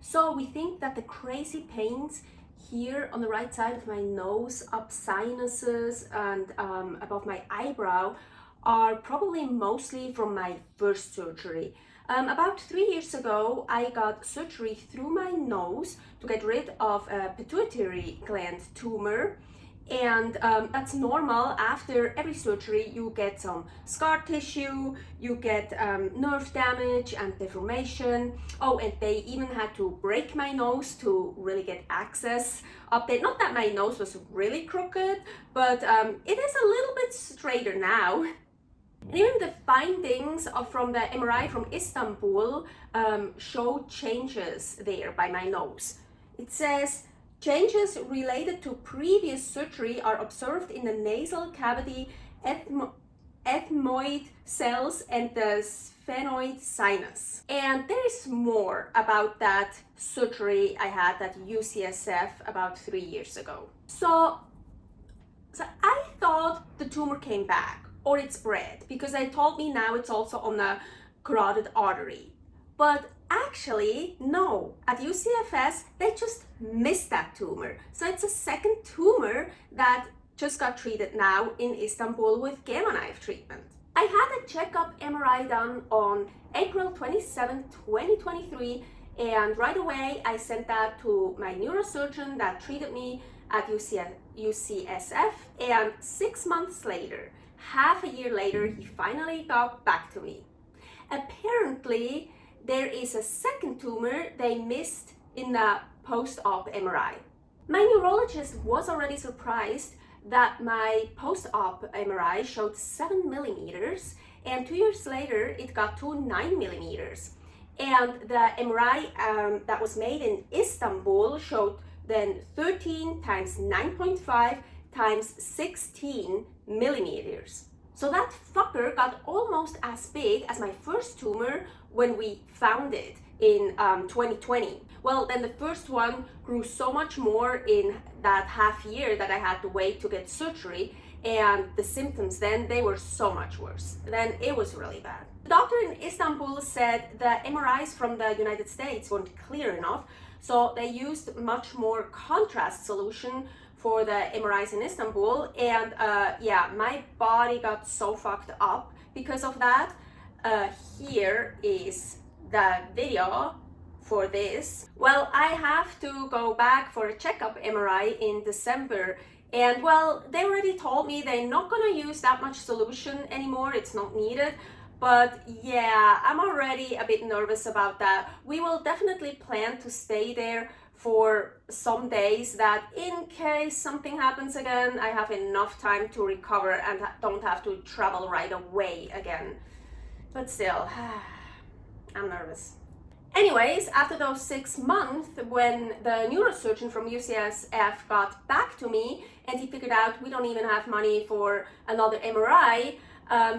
So we think that the crazy pains here on the right side of my nose, up sinuses and above my eyebrow are probably mostly from my first surgery. About 3 years ago, I got surgery through my nose to get rid of a pituitary gland tumor. And that's normal. After every surgery, you get some scar tissue, you get nerve damage and deformation. Oh, and they even had to break my nose to really get access up there. Not that my nose was really crooked, but it is a little bit straighter now. And even the findings from the MRI from Istanbul show changes there by my nose. It says, changes related to previous surgery are observed in the nasal cavity, ethmoid cells, and the sphenoid sinus. And there is more about that surgery I had at UCSF about 3 years ago. So I thought the tumor came back, or it spread, because they told me now it's also on the carotid artery. But actually, no. At UCSF, they just missed that tumor. So it's a second tumor that just got treated now in Istanbul with gamma knife treatment. I had a checkup MRI done on April 27, 2023, and right away I sent that to my neurosurgeon that treated me at UCSF, and 6 months later, half a year later, he finally got back to me. Apparently, there is a second tumor they missed in the post-op MRI. My neurologist was already surprised that my post-op MRI showed 7 millimeters, and 2 years later it got to 9 millimeters. And the MRI that was made in Istanbul showed then 13 times 9.5 times 16 millimeters. So that fucker got almost as big as my first tumor when we found it in 2020. Well, then the first one grew so much more in that half year that I had to wait to get surgery, and the symptoms then, they were so much worse. Then it was really bad. The doctor in Istanbul said the MRIs from the United States weren't clear enough, so they used much more contrast solution for the MRIs in Istanbul, and yeah, my body got so fucked up because of that. Here is the video for this. Well, I have to go back for a checkup MRI in December, and well, they already told me they're not gonna use that much solution anymore, it's not needed. But yeah, I'm already a bit nervous about that. We will definitely plan to stay there for some days, that in case something happens again, I have enough time to recover and don't have to travel right away again. But still, I'm nervous. Anyways, after those 6 months, when the neurosurgeon from UCSF got back to me and he figured out we don't even have money for another MRI,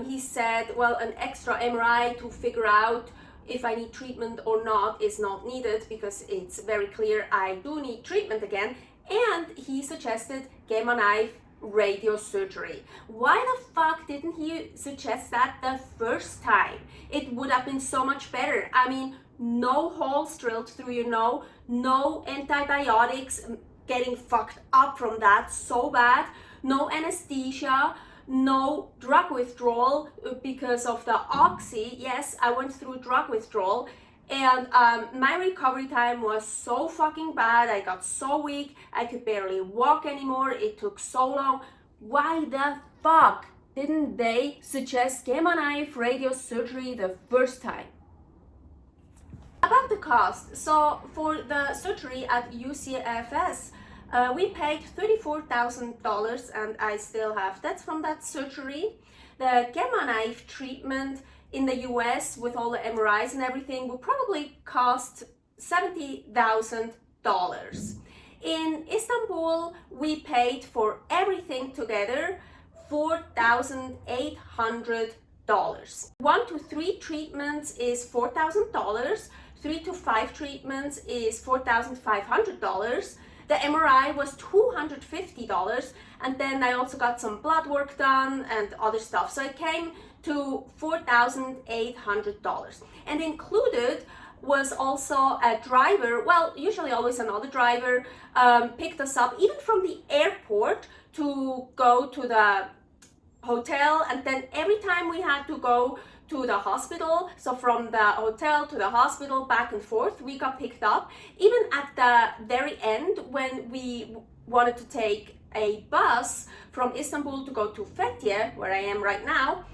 he said, well, an extra MRI to figure out if I need treatment or not is not needed, because it's very clear I do need treatment again. And he suggested Gamma Knife Radiosurgery. Why the fuck didn't he suggest that the first time? It would have been so much better. I mean, no holes drilled through your nose, no antibiotics getting fucked up from that so bad, no anesthesia, no drug withdrawal because of the oxy. Yes, I went through drug withdrawal, and my recovery time was so fucking bad. I got so weak, I could barely walk anymore. It took so long. Why the fuck didn't they suggest Gamma Knife Radiosurgery the first time? About the cost, so for the surgery at UCSF, we paid $34,000, and I still have that's from that surgery. The Gamma Knife treatment in the US with all the MRIs and everything would probably cost $70,000. In Istanbul, we paid for everything together $4,800. 1 to 3 treatments is $4,000. 3 to 5 treatments is $4,500. The MRI was $250, and then I also got some blood work done and other stuff. So it came to $4,800, and included was also a driver, well, usually always another driver, picked us up even from the airport to go to the hotel, and then every time we had to go to the hospital, so from the hotel to the hospital back and forth, we got picked up. Even at the very end, when we wanted to take a bus from Istanbul to go to Fethiye, where I am right now,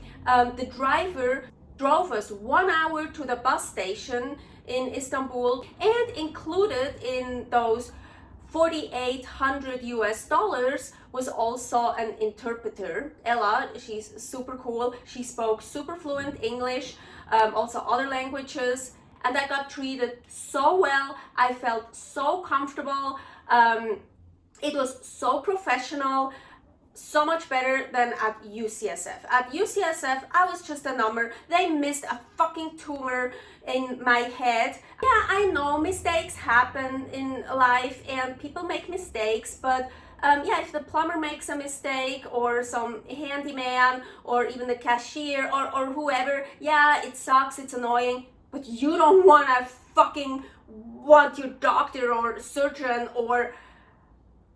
the driver drove us 1 hour to the bus station in Istanbul, and included in those $4,800 was also an interpreter. Ella, she's super cool. She spoke super fluent English, also other languages, and I got treated so well. I felt so comfortable. It was so professional, so much better than at UCSF. At UCSF, I was just a number. They missed a fucking tumor in my head. Yeah, I know mistakes happen in life and people make mistakes, but yeah, if the plumber makes a mistake, or some handyman, or even the cashier, or whoever, yeah, it sucks, it's annoying, but you don't want your doctor or surgeon or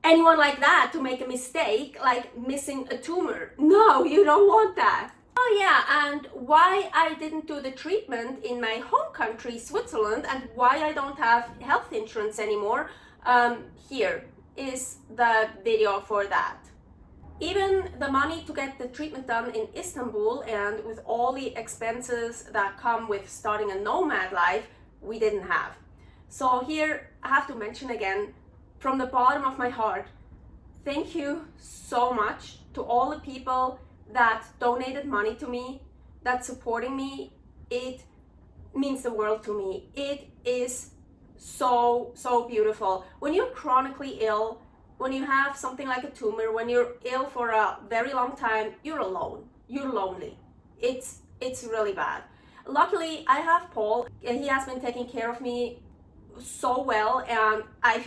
anyone like that to make a mistake, like missing a tumor. No, you don't want that. Oh yeah, and why I didn't do the treatment in my home country, Switzerland, and why I don't have health insurance anymore, here is the video for that. Even the money to get the treatment done in Istanbul, and with all the expenses that come with starting a nomad life, we didn't have. So here I have to mention again, from the bottom of my heart, thank you so much to all the people that donated money to me, that's supporting me. It means the world to me. It is so beautiful. When you're chronically ill, when you have something like a tumor, when you're ill for a very long time, you're alone, you're lonely. It's really bad. Luckily, I have Paul. He has been taking care of me so well, and I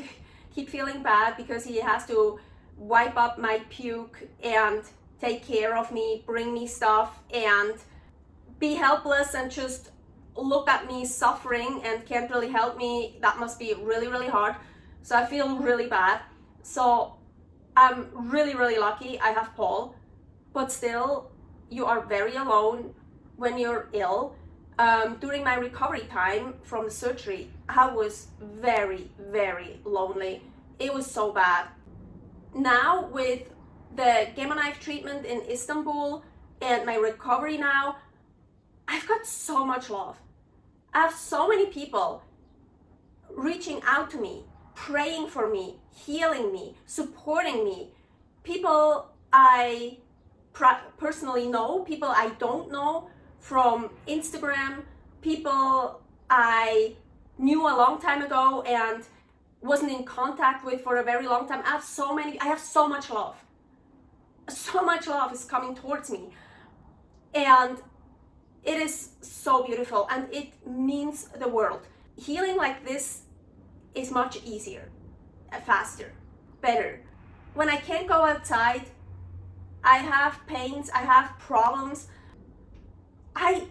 keep feeling bad because he has to wipe up my puke and take care of me, bring me stuff, and be helpless and just look at me suffering and can't really help me. That must be really hard. So I feel really bad. So I'm really lucky I have Paul, but still, you are very alone when you're ill. During my recovery time from the surgery, I was very lonely. It was so bad. Now with the Gamma Knife treatment in Istanbul and my recovery now, I've got so much love. I have so many people reaching out to me, praying for me, healing me, supporting me. People I personally know, people I don't know from Instagram, people I knew a long time ago and wasn't in contact with for a very long time. I have so much love. So much love is coming towards me. And it is so beautiful, and it means the world. Healing like this is much easier, faster, better. When I can't go outside, I have pains, I have problems. I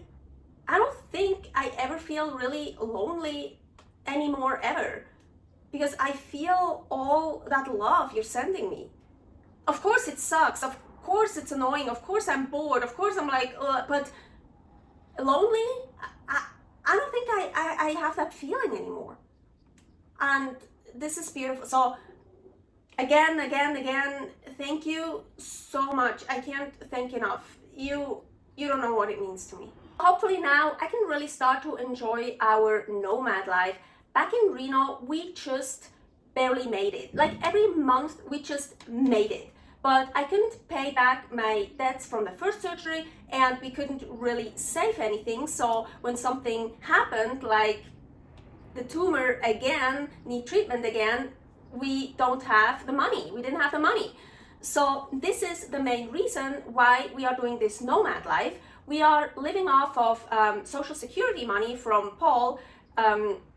don't think I ever feel really lonely anymore, ever, because I feel all that love you're sending me. Of course it sucks, of course it's annoying, of course I'm bored, of course I'm like, but lonely? I don't think I have that feeling anymore. And this is beautiful. So again, thank you so much. I can't thank enough. You don't know what it means to me. Hopefully now I can really start to enjoy our nomad life. Back in Reno, we just barely made it. Like every month we just made it. But I couldn't pay back my debts from the first surgery, and we couldn't really save anything. So when something happened, like the tumor again, need treatment again, we don't have the money. We didn't have the money. So this is the main reason why we are doing this nomad life. We are living off of Social Security money from Paul,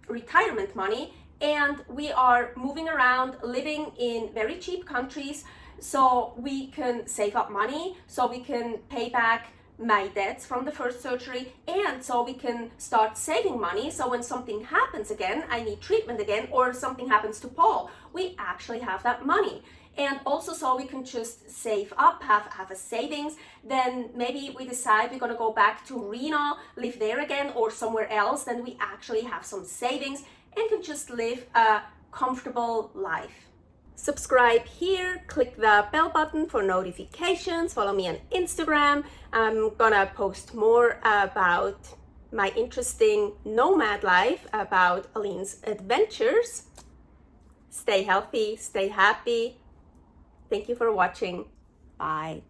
retirement money, and we are moving around, living in very cheap countries, so we can save up money, so we can pay back my debts from the first surgery, and so we can start saving money. So when something happens again, I need treatment again, or something happens to Paul, we actually have that money. And also so we can just save up, have a savings. Then maybe we decide we're gonna go back to Reno, live there again, or somewhere else. Then we actually have some savings and can just live a comfortable life. Subscribe here, click the bell button for notifications, follow me on Instagram. I'm gonna post more about my interesting nomad life, about Aline's adventures. Stay healthy, stay happy. Thank you for watching. Bye.